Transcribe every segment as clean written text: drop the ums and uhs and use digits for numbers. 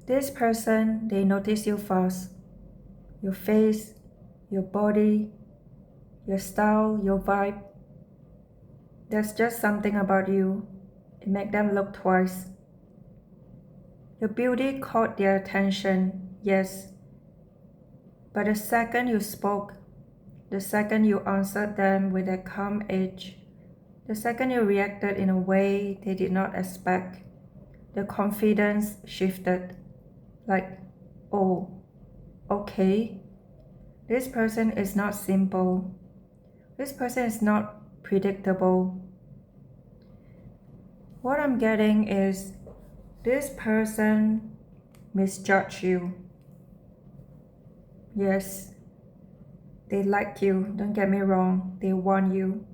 This person, they notice you fast. Your face, your body, your style, your vibe. There's just something about you. It makes them look twice. Your beauty caught their attention, yes. But the second you spoke, the second you answered them with a calm edge, the second you reacted in a way they did not expect, the confidence shifted. Like, oh, okay, this person is not simple. This person is not predictable. What I'm getting is this person misjudged you. Yes, they like you, don't get me wrong, they want you.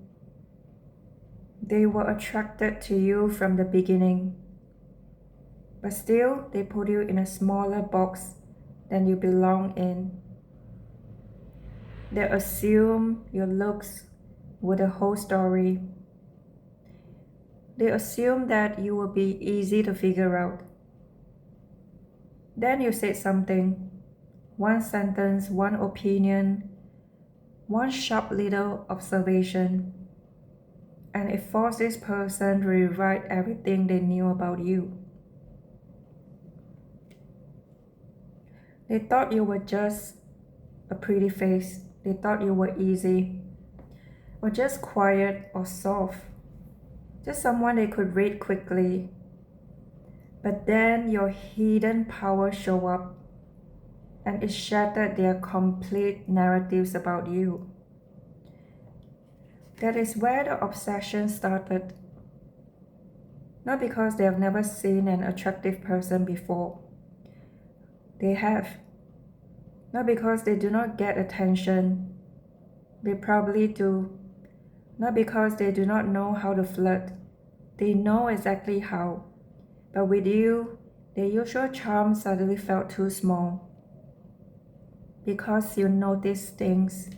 They were attracted to you from the beginning. But still, they put you in a smaller box than you belong in. They assume your looks were the whole story. They assume that you will be easy to figure out. Then you said something, one sentence, one opinion, one sharp little observation, and it forced this person to rewrite everything they knew about you. They thought you were just a pretty face. They thought you were easy, or just quiet or soft, just someone they could read quickly. But then your hidden power showed up, and it shattered their complete narratives about you. That is where the obsession started. Not because they have never seen an attractive person before. They have. Not because they do not get attention. They probably do. Not because they do not know how to flirt. They know exactly how. But with you, their usual charm suddenly felt too small. Because you noticed things.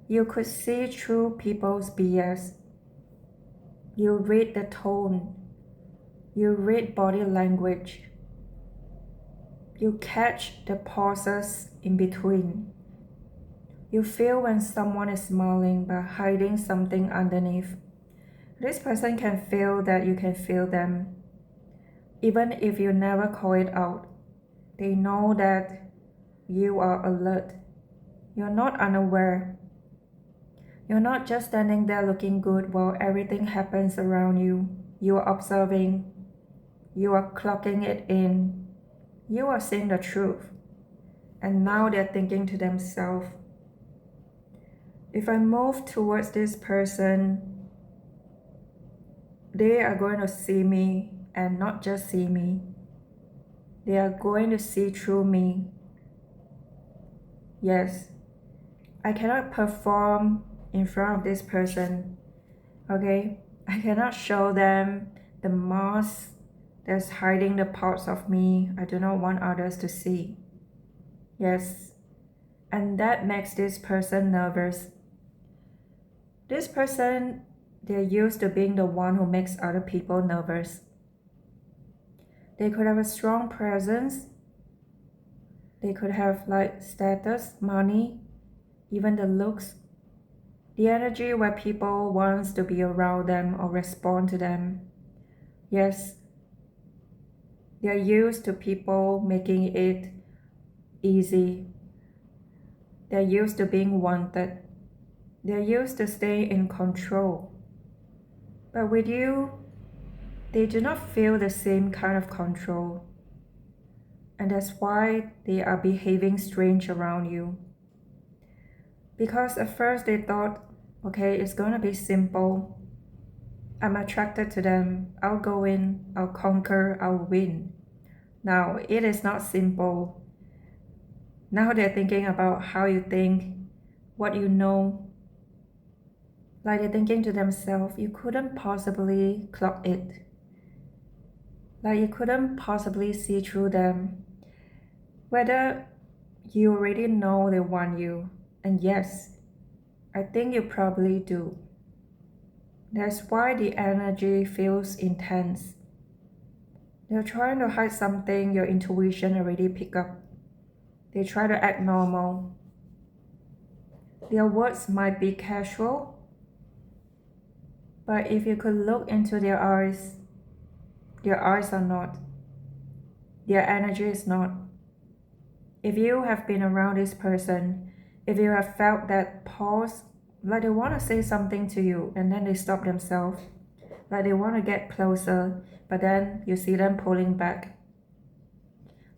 You could see through people's BS. You read the tone. You read body language. You catch the pauses in between. You feel when someone is smiling but hiding something underneath. This person can feel that you can feel them. Even if you never call it out, they know that you are alert. You're not unaware. You're not just standing there looking good while everything happens around you. You are observing. You are clocking it in. You are seeing the truth. And now they're thinking to themselves, if I move towards this person, they are going to see me and not just see me. They are going to see through me. Yes, I cannot perform in front of this person, okay? I cannot show them the mask that's hiding the parts of me I do not want others to see. Yes, and that makes this person nervous. This person, they're used to being the one who makes other people nervous. They could have a strong presence. They could have like status, money, even the looks. The energy where people wants to be around them or respond to them. Yes, they're used to people making it easy. They're used to being wanted. They're used to staying in control. But with you, they do not feel the same kind of control. And that's why they are behaving strange around you. Because at first they thought, okay, it's gonna be simple. I'm attracted to them. I'll go in, I'll conquer, I'll win. Now, it is not simple. Now they're thinking about how you think, what you know. Like they're thinking to themselves, you couldn't possibly clock it. Like you couldn't possibly see through them. Whether you already know they want you, and yes, I think you probably do. That's why the energy feels intense. They're trying to hide something your intuition already pick up. They try to act normal. Their words might be casual, but if you could look into their eyes are not. Their energy is not. If you have been around this person, if you have felt that pause, like they want to say something to you and then they stop themselves, like they want to get closer, but then you see them pulling back.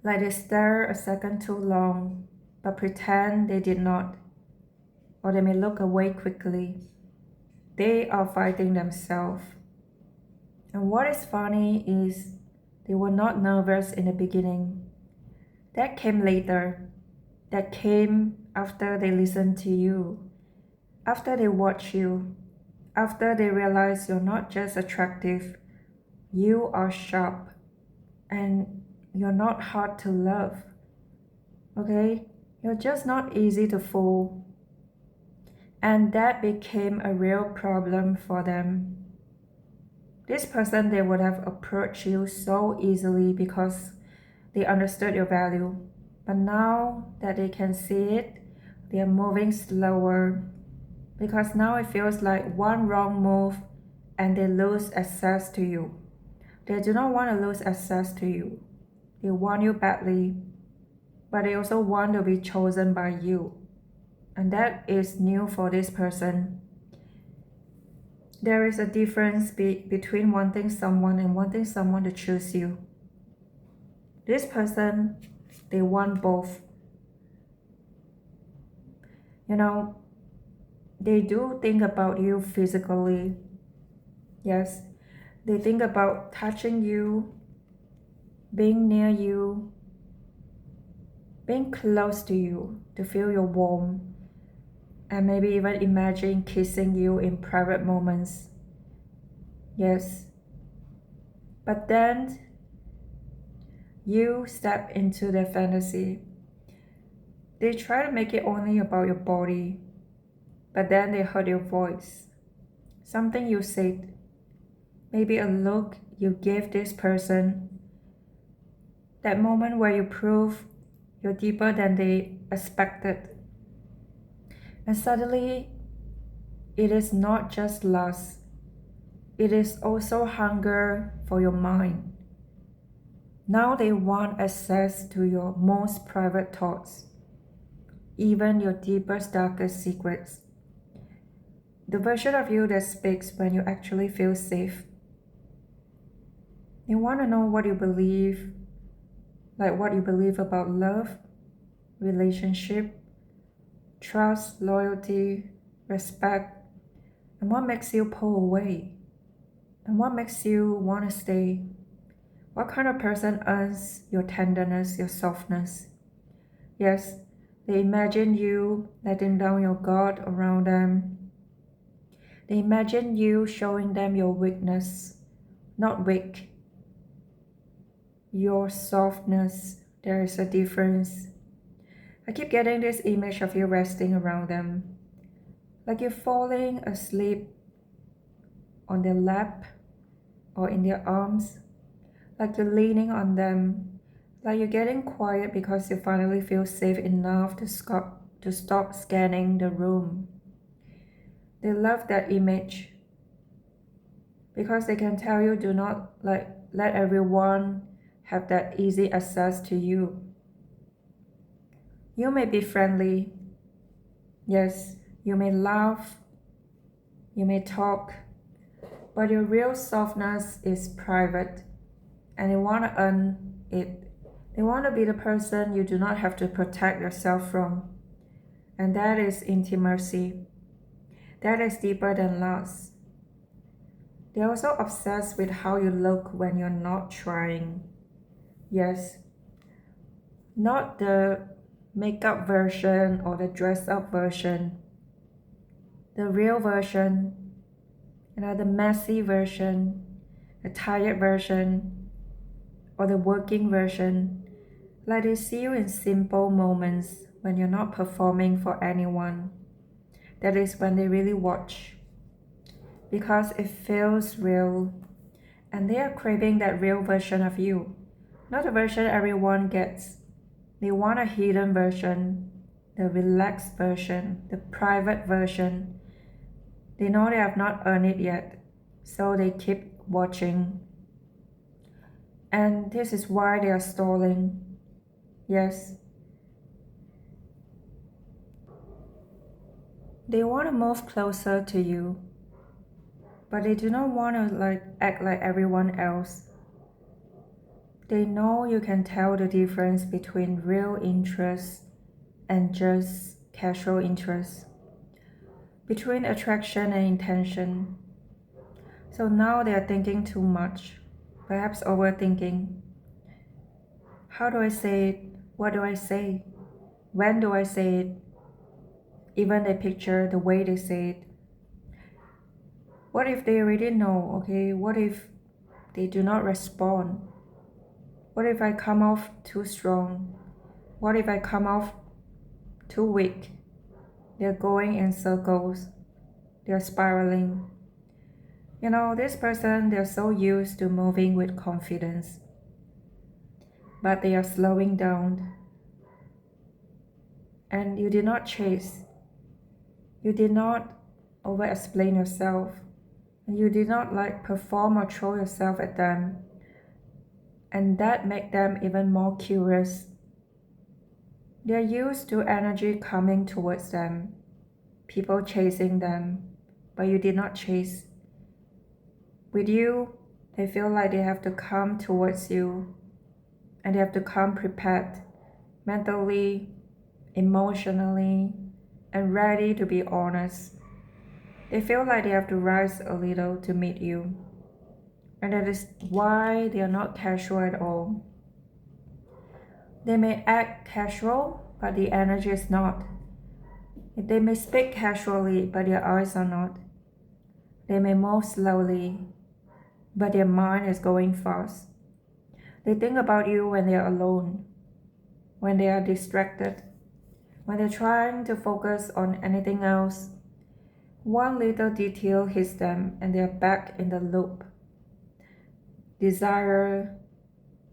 Like they stare a second too long, but pretend they did not, or they may look away quickly. They are fighting themselves. And what is funny is they were not nervous in the beginning. That came later. That came after they listened to you, after they watch you, after they realize you're not just attractive, you are sharp, and you're not hard to love. Okay? You're just not easy to fool. And that became a real problem for them. This person, they would have approached you so easily because they understood your value. But now that they can see it, they are moving slower because now it feels like one wrong move and they lose access to you. They do not want to lose access to you. They want you badly, but they also want to be chosen by you. And that is new for this person. There is a difference between wanting someone and wanting someone to choose you. This person, they want both. You know, they do think about you physically. Yes, they think about touching you, being near you, being close to you, to feel your warmth, and maybe even imagine kissing you in private moments. Yes. But then you step into their fantasy. They try to make it only about your body, but then they heard your voice. Something you said, maybe a look you gave this person. That moment where you prove you're deeper than they expected. And suddenly, it is not just lust, it is also hunger for your mind. Now they want access to your most private thoughts, even your deepest, darkest secrets. The version of you that speaks when you actually feel safe. They want to know what you believe, like what you believe about love, relationship, trust, loyalty, respect, and what makes you pull away, and what makes you want to stay. What kind of person earns your tenderness, your softness? Yes, they imagine you letting down your guard around them. They imagine you showing them your weakness, not weak. Your softness, there is a difference. I keep getting this image of you resting around them, like you're falling asleep on their lap or in their arms, like you're leaning on them, like you're getting quiet because you finally feel safe enough to stop scanning the room. They love that image because they can tell you do not let everyone have that easy access to you. You may be friendly. Yes, you may laugh. You may talk. But your real softness is private. And they want to earn it. They want to be the person you do not have to protect yourself from. And that is intimacy. That is deeper than lust. They're also obsessed with how you look when you're not trying. Yes, not the makeup version or the dress up version. The real version, the messy version, the tired version, or the working version. Like they see you in simple moments when you're not performing for anyone. That is when they really watch. Because it feels real And they are craving that real version of you, not the version everyone gets. They want a hidden version, the relaxed version, the private version. They know they have not earned it yet, so they keep watching. And this is why they are stalling. Yes. They want to move closer to you, but they do not want to act like everyone else. They know you can tell the difference between real interest and just casual interest, between attraction and intention. So now they are thinking too much, perhaps overthinking. How do I say it? What do I say? When do I say it? Even they picture the way they say it. What if they already know, okay? What if they do not respond? What if I come off too strong? What if I come off too weak? They're going in circles. They're spiraling. You know, this person, they're so used to moving with confidence, but they are slowing down. And you did not chase. You did not over-explain yourself. And you did not perform or throw yourself at them. And that made them even more curious. They're used to energy coming towards them, people chasing them, but you did not chase. With you, they feel like they have to come towards you, and they have to come prepared, mentally, emotionally, and ready to be honest. They feel like they have to rise a little to meet you, and that is why they are not casual at all. They may act casual, but the energy is not. They may speak casually, but their eyes are not. They may move slowly, but their mind is going fast. They think about you when they are alone, when they are distracted, when they're trying to focus on anything else. One little detail hits them and they're back in the loop. Desire,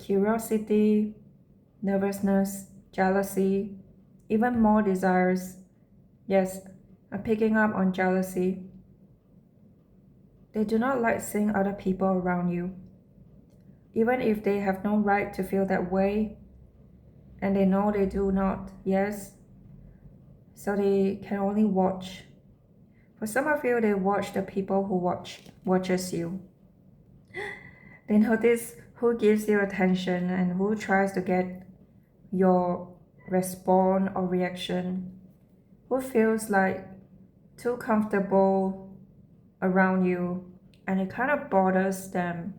curiosity, nervousness, jealousy, even more desires. Yes, I'm picking up on jealousy. They do not like seeing other people around you, even if they have no right to feel that way, and they know they do not, yes, so they can only watch. For some of you, they watch the people who watches you. They notice who gives you attention and who tries to get your response or reaction, who feels like too comfortable around you, and it kind of bothers them.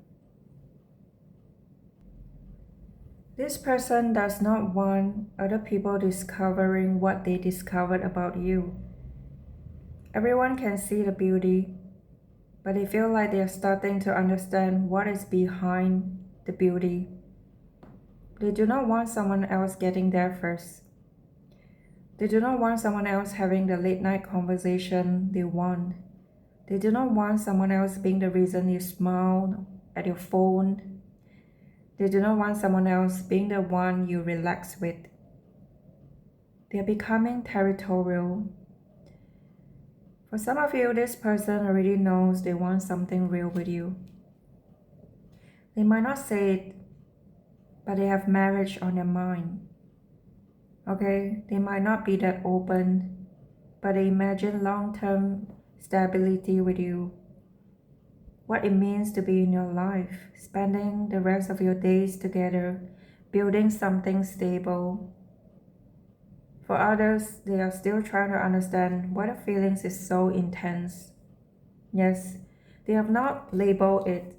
This person does not want other people discovering what they discovered about you. Everyone can see the beauty, but they feel like they are starting to understand what is behind the beauty. They do not want someone else getting there first. They do not want someone else having the late night conversation they want. They do not want someone else being the reason you smile at your phone. They do not want someone else being the one you relax with. They are becoming territorial. For some of you, this person already knows they want something real with you. They might not say it, but they have marriage on their mind. Okay, they might not be that open, but they imagine long-term stability with you. What it means to be in your life, spending the rest of your days together, building something stable. For others, they are still trying to understand why the feelings is so intense. Yes, they have not labeled it,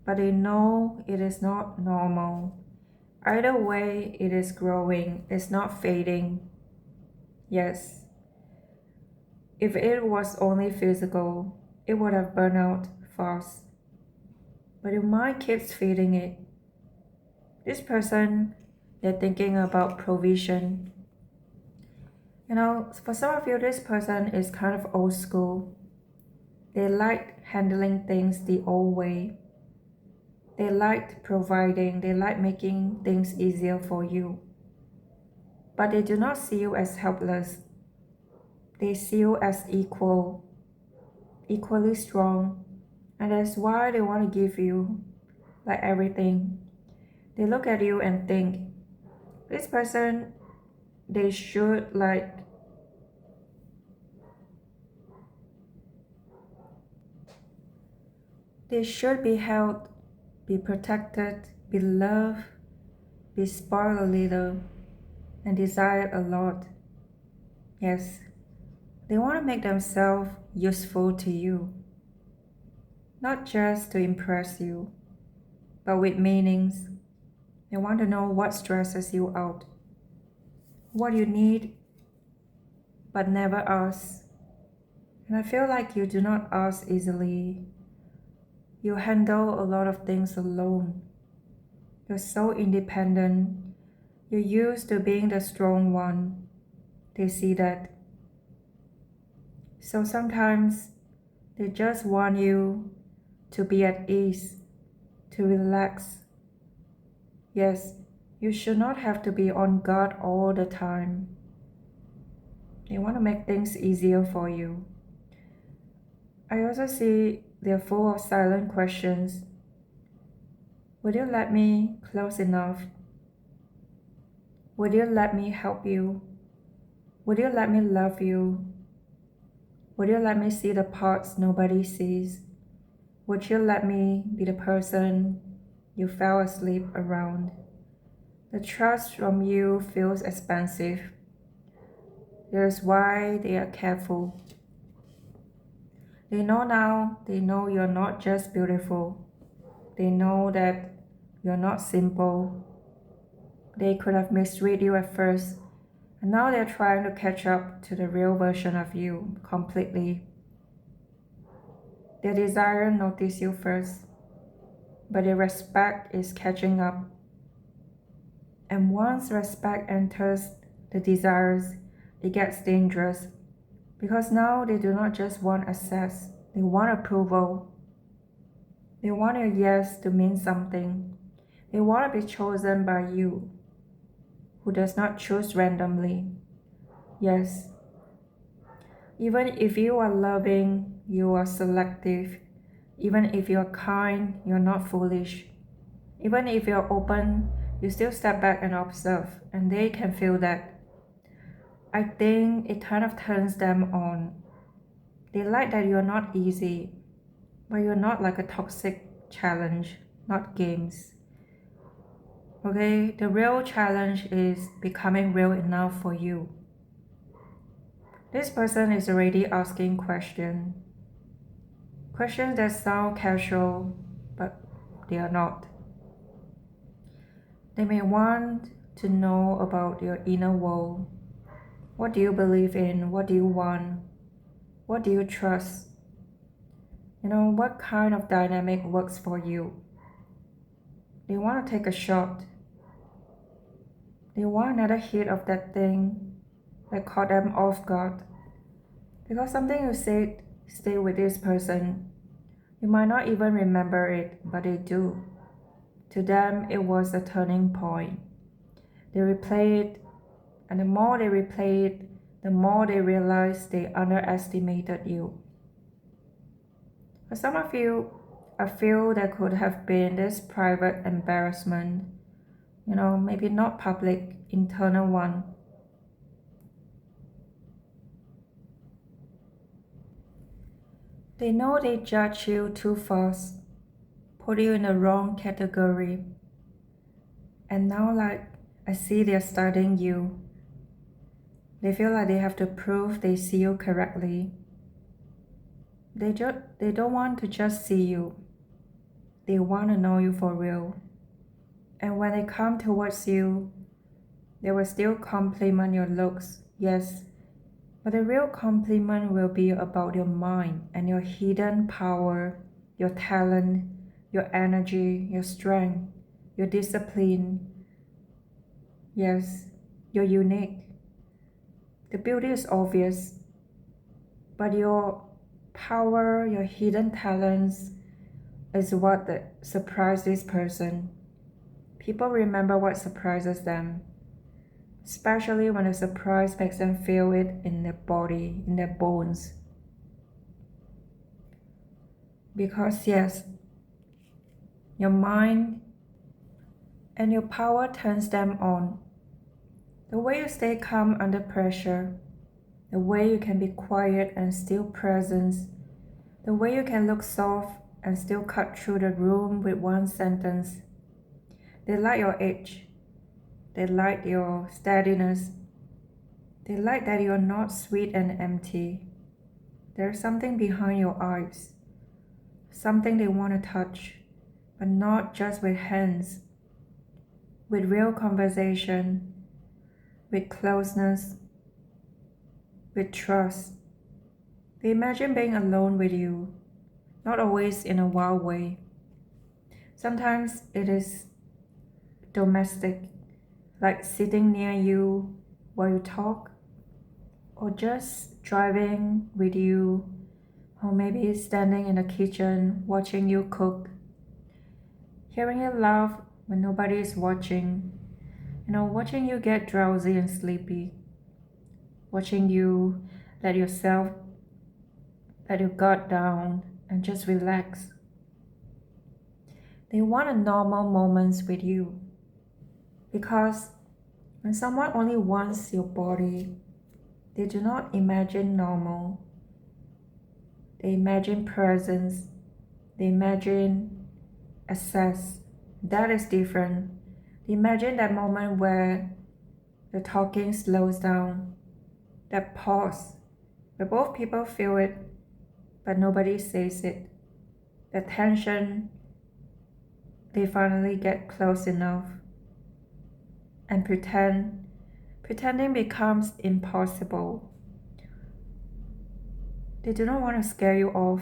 but they know it is not normal. Either way, it is growing, it's not fading. Yes, if it was only physical, it would have burned out fast. But your mind keeps feeding it. This person, they're thinking about provision. You know, for some of you, this person is kind of old school. They like handling things the old way. They like providing, they like making things easier for you. But they do not see you as helpless. They see you as equally strong. And that's why they want to give you like everything. They look at you and think, this person, they should like, they should be held, be protected, be loved, be spoiled a little, and desired a lot. Yes, they want to make themselves useful to you, not just to impress you, but with meanings. They want to know what stresses you out, what you need, but never ask. And I feel like you do not ask easily. You handle a lot of things alone. You're so independent. You're used to being the strong one. They see that. So sometimes they just want you to be at ease, to relax. Yes, you should not have to be on guard all the time. They want to make things easier for you. I also see they're full of silent questions. Would you let me close enough? Would you let me help you? Would you let me love you? Would you let me see the parts nobody sees? Would you let me be the person you fell asleep around? The trust from you feels expensive. That is why they are careful. They know now, they know you're not just beautiful. They know that you're not simple. They could have misread you at first, and now they're trying to catch up to the real version of you completely. Their desire notice you first, but their respect is catching up. And once respect enters the desires, it gets dangerous because now they do not just want access, they want approval. They want your yes to mean something. They want to be chosen by you, who does not choose randomly. Yes, even if you are loving, you are selective. Even if you're kind, you're not foolish. Even if you're open, you still step back and observe, and they can feel that. I think it kind of turns them on. They like that you're not easy, but you're not like a toxic challenge, not games. Okay, the real challenge is becoming real enough for you. This person is already asking questions. Questions that sound casual, but they are not. They may want to know about your inner world. What do you believe in? What do you want? What do you trust? What kind of dynamic works for you? They want to take a shot. They want another hit of that thing that caught them off guard. Because something you said stay with this person. You might not even remember it, but they do. To them, it was a turning point. They replay it, and the more they replay it, the more they realize they underestimated you. For some of you, I feel there could have been this private embarrassment, maybe not public, internal one. They know they judge you too fast, put you in the wrong category. And now, like, I see they're studying you. They feel like they have to prove they see you correctly. They don't want to just see you. They want to know you for real. And when they come towards you, they will still compliment your looks, yes. But the real compliment will be about your mind and your hidden power, your talent, your energy, your strength, your discipline. Yes, you're unique. The beauty is obvious, but your power, your hidden talents, is what surprised this person. People remember what surprises them, especially when the surprise makes them feel it in their body, in their bones. Because yes, your mind and your power turns them on. The way you stay calm under pressure, the way you can be quiet and still present, the way you can look soft and still cut through the room with one sentence. They like your edge. They like your steadiness. They like that you're not sweet and empty. There's something behind your eyes, something they want to touch, but not just with hands, with real conversation, with closeness, with trust. They imagine being alone with you, not always in a wild way. Sometimes it is domestic, like sitting near you while you talk, or just driving with you, or maybe standing in the kitchen watching you cook, hearing you laugh when nobody is watching, watching you get drowsy and sleepy, watching you let yourself, let your guard down and just relax. They want a normal moments with you, because when someone only wants your body, they do not imagine normal. They imagine presence. They imagine access. That is different. They imagine that moment where the talking slows down, that pause, where both people feel it, but nobody says it. The tension, they finally get close enough and pretending becomes impossible. They do not want to scare you off.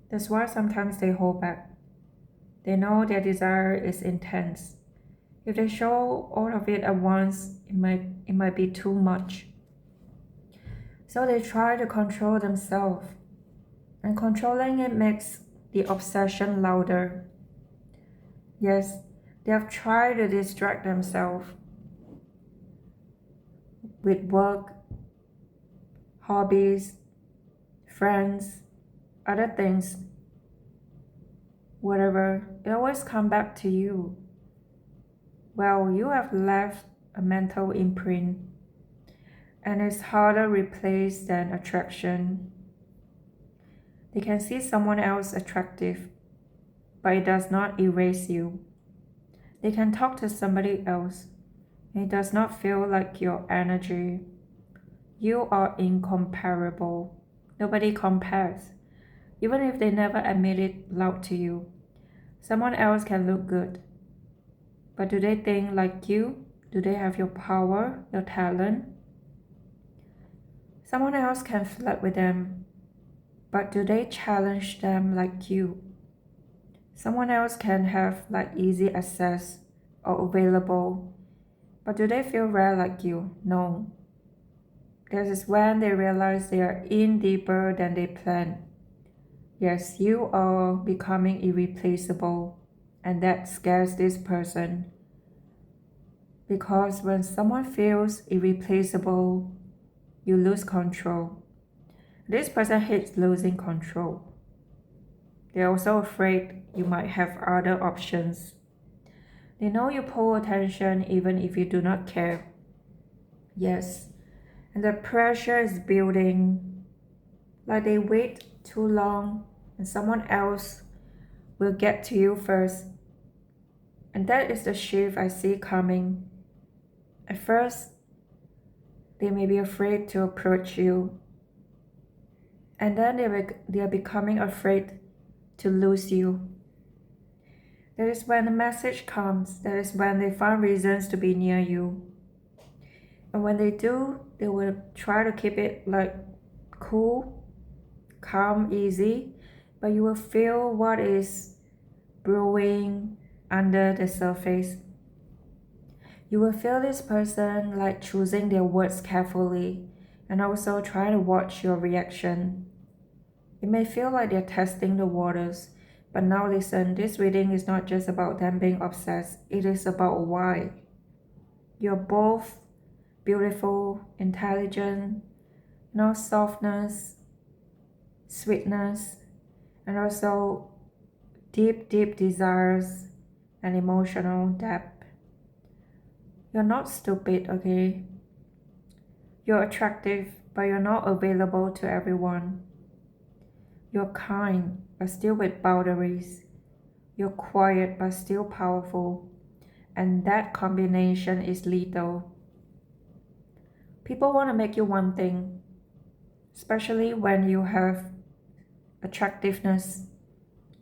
That's why sometimes they hold back. They know their desire is intense. If they show all of it at once, it might be too much. So they try to control themselves, and controlling it makes the obsession louder. Yes, they have tried to distract themselves with work, hobbies, friends, other things, whatever. It always comes back to you. Well, you have left a mental imprint, and it's harder replaced than attraction. They can see someone else attractive, but it does not erase you. They can talk to somebody else, and it does not feel like your energy. You are incomparable. Nobody compares, even if they never admit it loud to you. Someone else can look good, but do they think like you? Do they have your power, your talent? Someone else can flirt with them, but do they challenge them like you? Someone else can have like easy access or available, but do they feel rare like you? No. This is when they realize they are in deeper than they planned. Yes, you are becoming irreplaceable, and that scares this person. Because when someone feels irreplaceable, you lose control. This person hates losing control. They're also afraid you might have other options. They know you pull attention even if you do not care. Yes, and the pressure is building. Like they wait too long and someone else will get to you first. And that is the shift I see coming. At first, they may be afraid to approach you. And then they are becoming afraid to lose you. That is when the message comes. That is when they find reasons to be near you. And when they do, they will try to keep it like cool, calm, easy. But you will feel what is brewing under the surface. You will feel this person like choosing their words carefully and also try to watch your reaction. It may feel like they're testing the waters, But now listen, this reading is not just about them being obsessed. It is about why. You're both beautiful, intelligent, no softness, sweetness, and also deep, deep desires and emotional depth. You're not stupid, okay? You're attractive, but you're not available to everyone. You're kind, but still with boundaries. You're quiet, but still powerful. And that combination is lethal. People want to make you one thing, especially when you have attractiveness.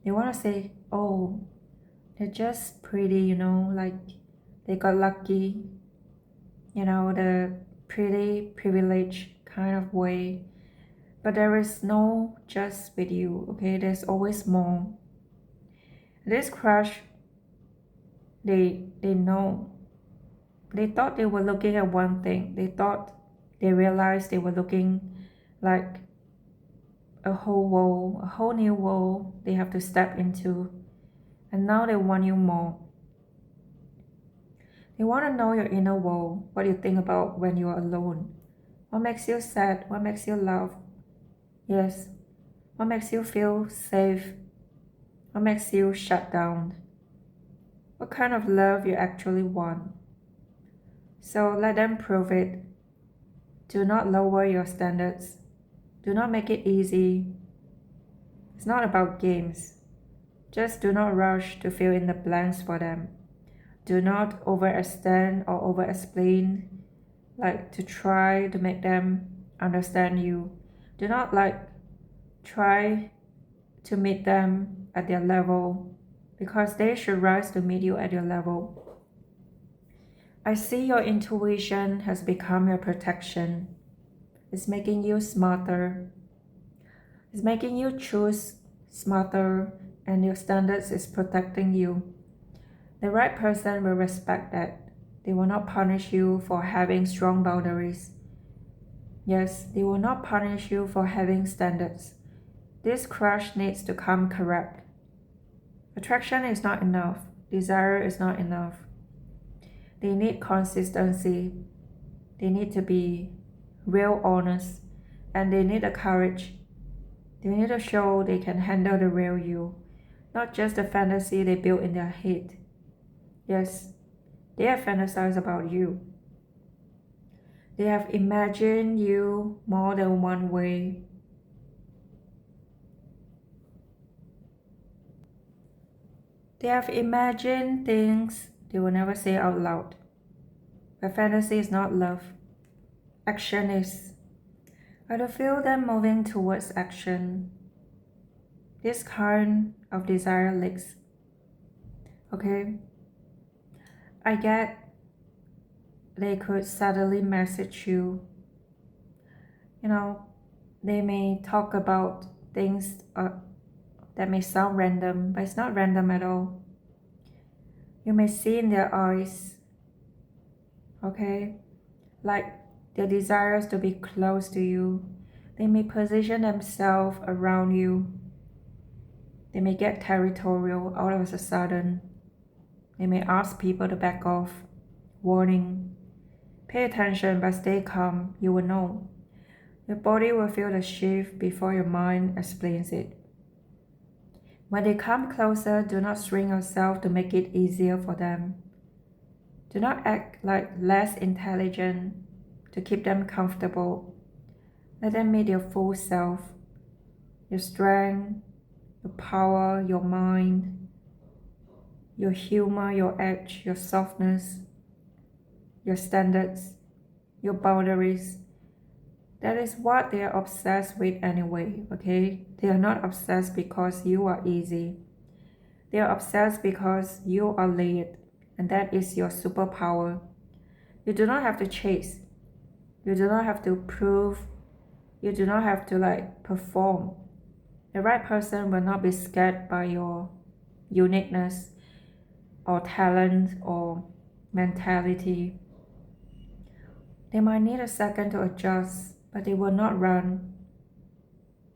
They want to say, oh, they're just pretty, like they got lucky, the pretty privileged kind of way. But there is no just with you, okay? There's always more. This crush, they know. They thought they were looking at one thing. They realized they were looking like a whole world, a whole new world they have to step into. And now they want you more. They want to know your inner world, what you think about when you are alone. What makes you sad? What makes you laugh? Yes. What makes you feel safe? What makes you shut down? What kind of love you actually want? So let them prove it. Do not lower your standards. Do not make it easy. It's not about games. Just do not rush to fill in the blanks for them. Do not overextend or over-explain, like to try to make them understand you. Do not try to meet them at their level, because they should rise to meet you at your level. I see your intuition has become your protection. It's making you smarter. It's making you choose smarter, and your standards is protecting you. The right person will respect that. They will not punish you for having strong boundaries. Yes, they will not punish you for having standards. This crush needs to come correct. Attraction is not enough. Desire is not enough. They need consistency. They need to be real honest. And they need the courage. They need to show they can handle the real you, not just the fantasy they built in their head. Yes, they have fantasized about you. They have imagined you more than one way. They have imagined things they will never say out loud. But fantasy is not love. Action is. I do feel them moving towards action. This kind of desire leaks. Okay? I get they could suddenly message you. They may talk about things that may sound random, but it's not random at all. You may see in their eyes, okay, like their desires to be close to you. They may position themselves around you. They may get territorial all of a sudden. They may ask people to back off. Warning. Pay attention, but stay calm. You will know. Your body will feel the shift before your mind explains it. When they come closer, do not shrink yourself to make it easier for them. Do not act like less intelligent to keep them comfortable. Let them meet your full self, your strength, your power, your mind, your humor, your edge, your softness, your standards, your boundaries. That is what they are obsessed with anyway, okay? They are not obsessed because you are easy. They are obsessed because you are layered, and that is your superpower. You do not have to chase. You do not have to prove. You do not have to perform. The right person will not be scared by your uniqueness or talent or mentality. They might need a second to adjust, but they will not run.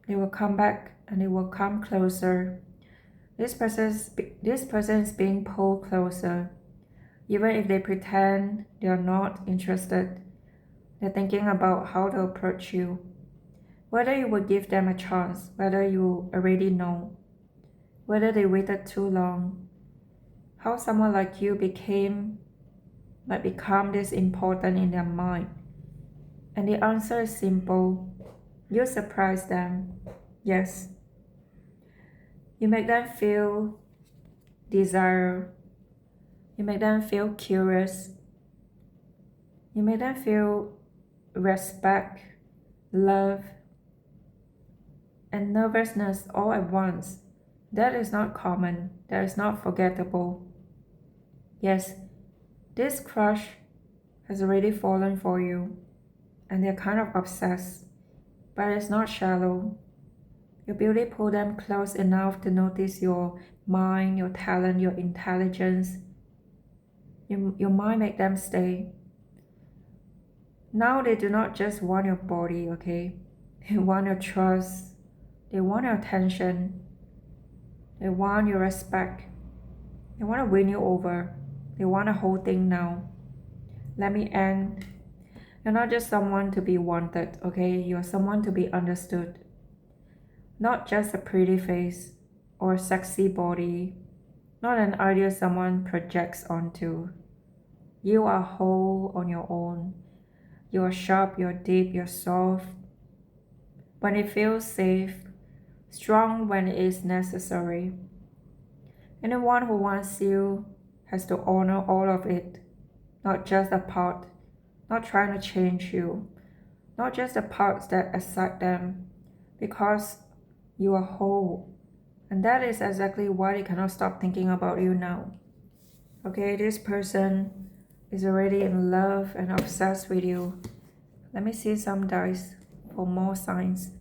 They will come back and they will come closer. This person is being pulled closer. Even if they pretend they are not interested, they're thinking about how to approach you. Whether you would give them a chance, whether you already know, whether they waited too long, how someone like you might become this important in their mind. And the answer is simple. You surprise them. Yes. You make them feel desire. You make them feel curious. You make them feel respect, love, and nervousness all at once. That is not common. That is not forgettable. Yes, this crush has already fallen for you, and they're kind of obsessed, but it's not shallow. Your beauty pulled them close enough to notice your mind, your talent, your intelligence. Your mind make them stay. Now they do not just want your body, okay? They want your trust. They want your attention. They want your respect. They want to win you over. They want the whole thing now. Let me end. You're not just someone to be wanted, okay? You're someone to be understood. Not just a pretty face or a sexy body. Not an idea someone projects onto. You are whole on your own. You're sharp, you're deep, you're soft. When it feels safe, strong when it is necessary. Anyone who wants you has to honor all of it, not just a part, not trying to change you, not just the parts that excite them, because you are whole. And that is exactly why they cannot stop thinking about you now. Okay, this person is already in love and obsessed with you. Let me see some dice for more signs.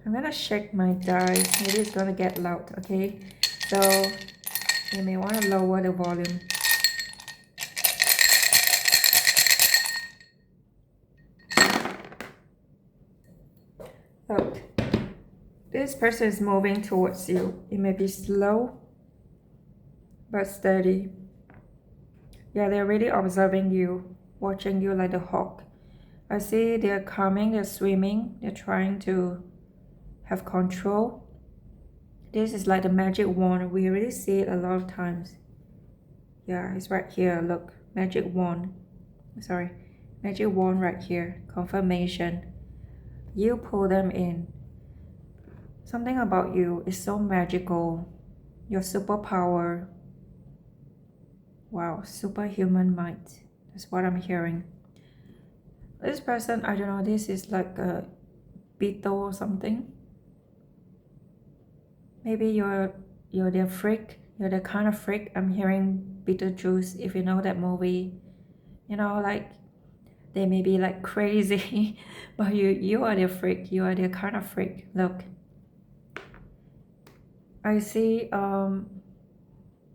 I'm gonna shake my dice. Maybe it's gonna get loud, okay? So you may want to lower the volume. Look, this person is moving towards you. It may be slow, but steady. Yeah, they're really observing you, watching you like a hawk. I see they're coming, they're swimming, they're trying to have control. This is like the magic wand. We already see it a lot of times. Yeah, it's right here. Look, magic wand. Sorry, magic wand right here. Confirmation. You pull them in. Something about you is so magical. Your superpower. Wow, superhuman might. That's what I'm hearing. This person, I don't know, this is like a beetle or something. Maybe you're the freak. You're the kind of freak. I'm hearing Beetlejuice, if you know that movie. You know, like they may be like crazy, but you are the freak. You are the kind of freak. Look, I see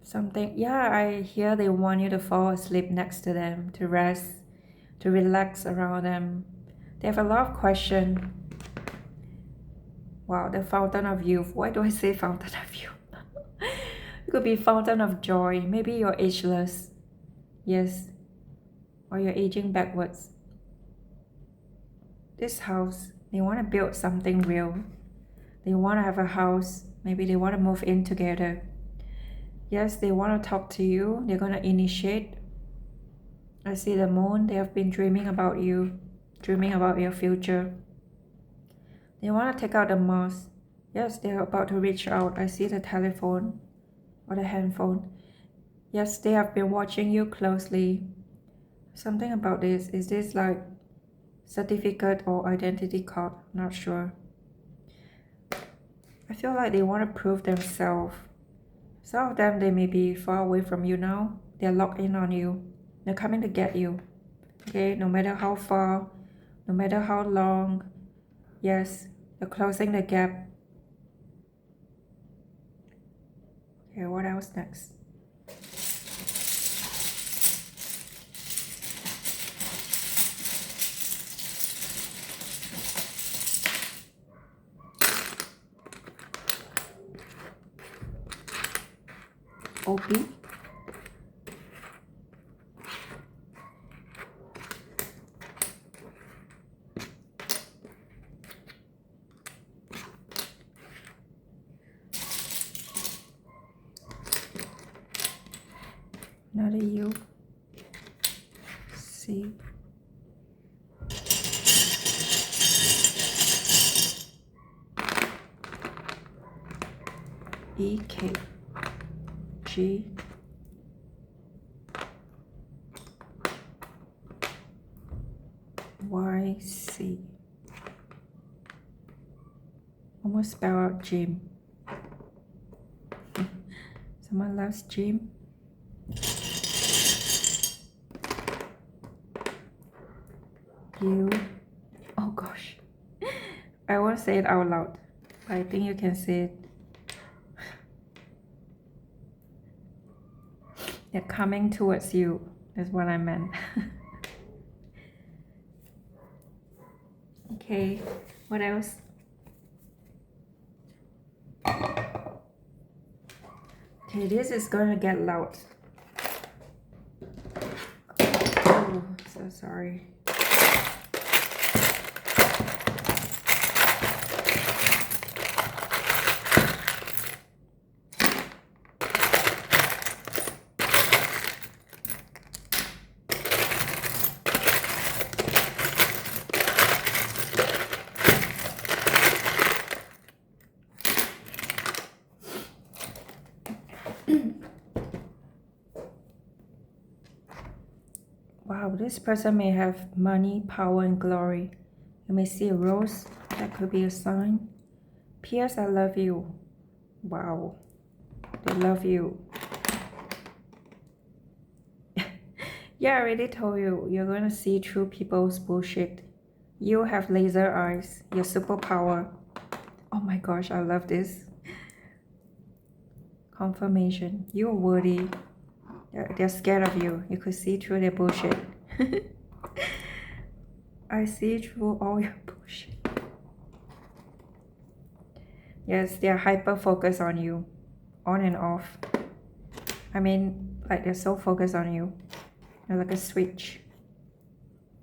something. Yeah, I hear they want you to fall asleep next to them, to rest, to relax around them. They have a lot of questions. Wow, the fountain of youth. Why do I say fountain of youth? It could be fountain of joy. Maybe you're ageless. Yes. Or you're aging backwards. This house, they want to build something real. They want to have a house. Maybe they want to move in together. Yes, they want to talk to you. They're going to initiate. I see the moon. They have been dreaming about you, dreaming about your future. They want to take out the mask. Yes, they're about to reach out. I see the telephone or the handphone. Yes, they have been watching you closely. Something about this. Is this like certificate or identity card? Not sure. I feel like they want to prove themselves. Some of them, they may be far away from you now. They're locked in on you. They're coming to get you. Okay, no matter how far, no matter how long. Yes, they're closing the gap. Okay, what else next? OP. Another U. C. E, K, G, Y, C. Almost spell out gym. Someone loves gym. U. Oh gosh. I won't say it out loud, but I think you can say it. They're coming towards you, is what I meant. Okay, what else? Okay, this is gonna get loud. Oh, so sorry. Wow, this person may have money, power, and glory. You may see a rose. That could be a sign. P.S. I love you. Wow. They love you. Yeah, I already told you. You're going to see through people's bullshit. You have laser eyes. Your superpower. Oh my gosh, I love this. Confirmation. You're worthy. They're scared of you. You could see through their bullshit. I see through all your bullshit. Yes, they're hyper-focused on you. On and off. I mean, like they're so focused on you. They're like a switch.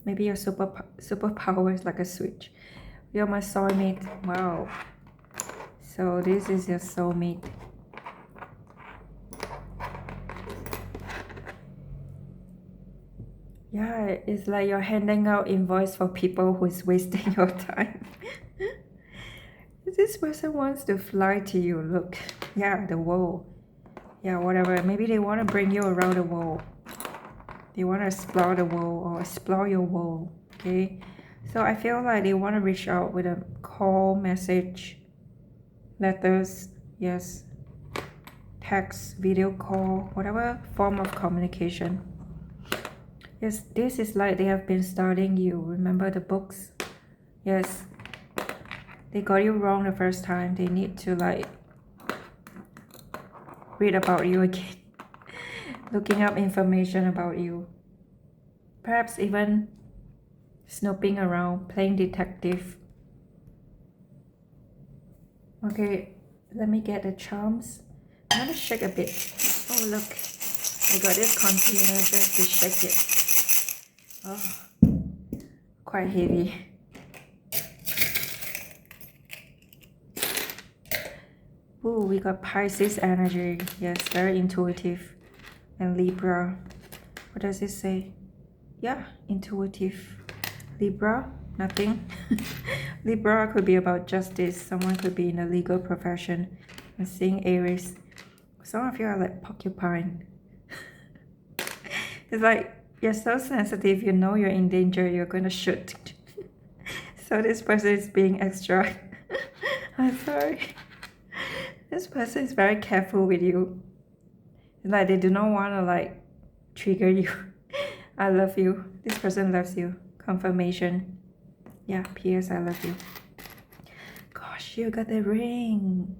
Maybe your superpower is like a switch. You're my soulmate. Wow. So this is your soulmate. Yeah, it's like you're handing out invoice for people who's wasting your time. This person wants to fly to you. Look, yeah, the world. Yeah, whatever. Maybe they want to bring you around the world. They want to explore the world or explore your world. Okay, so I feel like they want to reach out with a call, message, letters, yes, text, video call, whatever form of communication. Yes, this is like they have been studying you. Remember the books? Yes, they got you wrong the first time. They need to like read about you again. Looking up information about you. Perhaps even snooping around, playing detective. Okay, let me get the charms. I'm gonna shake a bit. Oh look, I got this container just to shake it. Oh, quite heavy. Ooh, we got Pisces energy. Yes, very intuitive. And Libra. What does it say? Yeah, intuitive. Libra, nothing. Libra could be about justice. Someone could be in the legal profession. I'm seeing Aries. Some of you are like porcupine. It's like you're so sensitive. You know you're in danger. You're gonna shoot. So this person is being extra. I'm sorry. This person is very careful with you. It's like they do not want to like trigger you. I love you. This person loves you. Confirmation. Yeah, P.S. I love you. Gosh, you got the ring.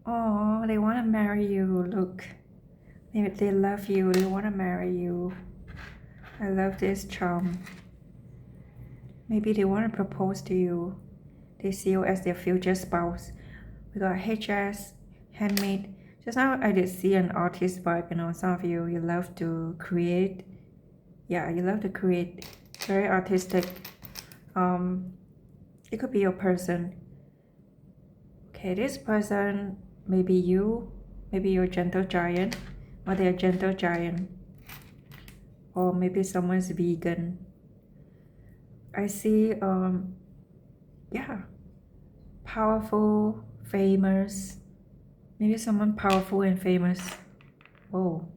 Oh, they want to marry you. Look. They love you. They want to marry you. I love this charm. Maybe they want to propose to you. They see you as their future spouse. We got HS, handmade, Just now I did see an artist vibe, you know, some of you, you love to create. Yeah, you love to create, very artistic. It could be your person. Okay, this person, maybe you, maybe you're a gentle giant, or they're a gentle giant, or maybe someone's vegan. I see, yeah, powerful, famous, maybe someone powerful and famous. Oh,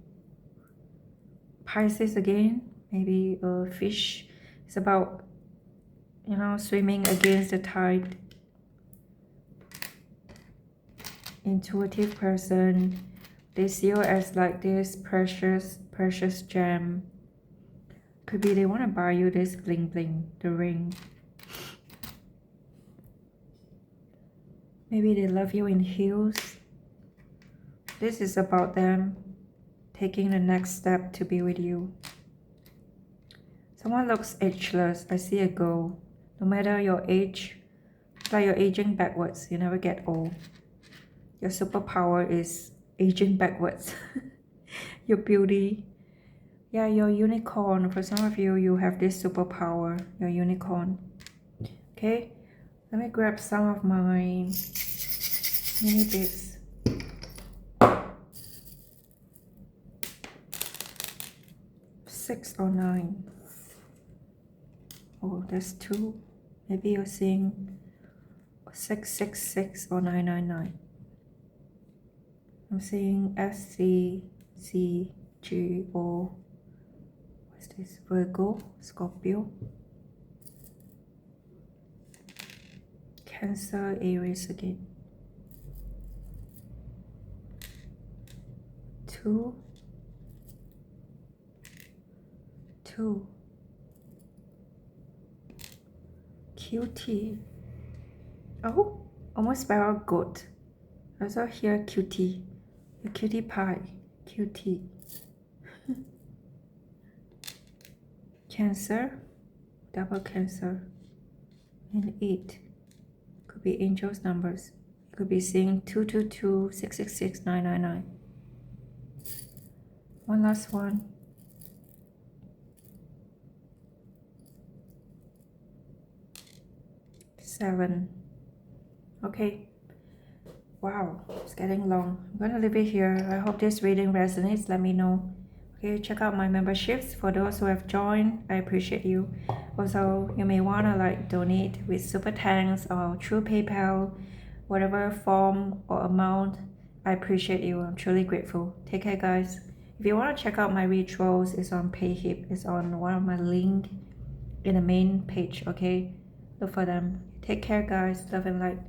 Pisces again, maybe a fish. It's about, you know, swimming against the tide. Intuitive person, they see you as like this precious gem. Could be they want to buy you this bling bling, the ring. Maybe they love you in heels. This is about them taking the next step to be with you. Someone looks ageless. I see a goal. No matter your age, it's like you're aging backwards. You never get old. Your superpower is aging backwards. Your beauty. Yeah, your unicorn. For some of you, you have this superpower. Your unicorn. Okay, let me grab some of my mini bits. Six or nine. Oh, there's two. Maybe you're seeing 666 or 999. I'm seeing SCCGO. What's this? Virgo, Scorpio, Cancer, Aries again. 2, 2. QT. Oh, almost spelled goat. I also hear cutie. A cutie pie. QT. Cancer, double Cancer, and 8. Could be angels numbers. You could be seeing 222, 666, 999. One last one. 7. Okay. Wow, it's getting long. I'm gonna leave it here. I hope this reading resonates. Let me know. Okay, check out my memberships. For those who have joined, I appreciate you. Also, you may wanna like donate with super thanks or through PayPal, whatever form or amount. I appreciate you. I'm truly grateful. Take care, guys. If you want to check out my rituals, it's on Payhip. It's on one of my link in the main page. Okay, look for them. Take care, guys. Love and light.